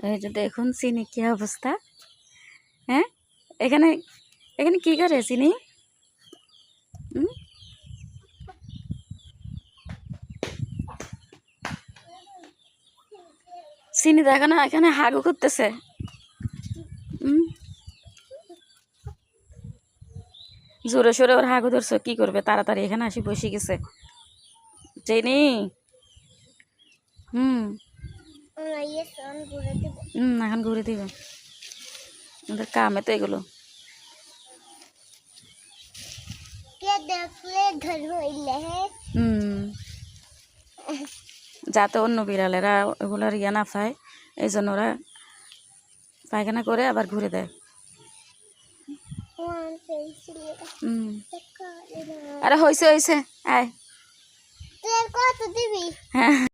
এই যে দেখুন চিনি কি অবস্থা। হ্যাঁ, এখানে এখানে কি করে চিনি? চিনি দেখো না, এখানে হাগু করতেছে। জোরে সোরে ওর হাগু ধরছো, কি করবে? তাড়াতাড়ি এখানে আসি বসে গেছে চিনি। এখন ঘুরে দিবে, ওদের কামে তো এগুলো। যাতে অন্য বিড়ালেরা ওগুলোর ইয়া না পায়, এই জন্য ওরা পায়খানা করে আবার ঘুরে দেয়। আরে হয়েছে হয়েছে, আয়। হ্যাঁ।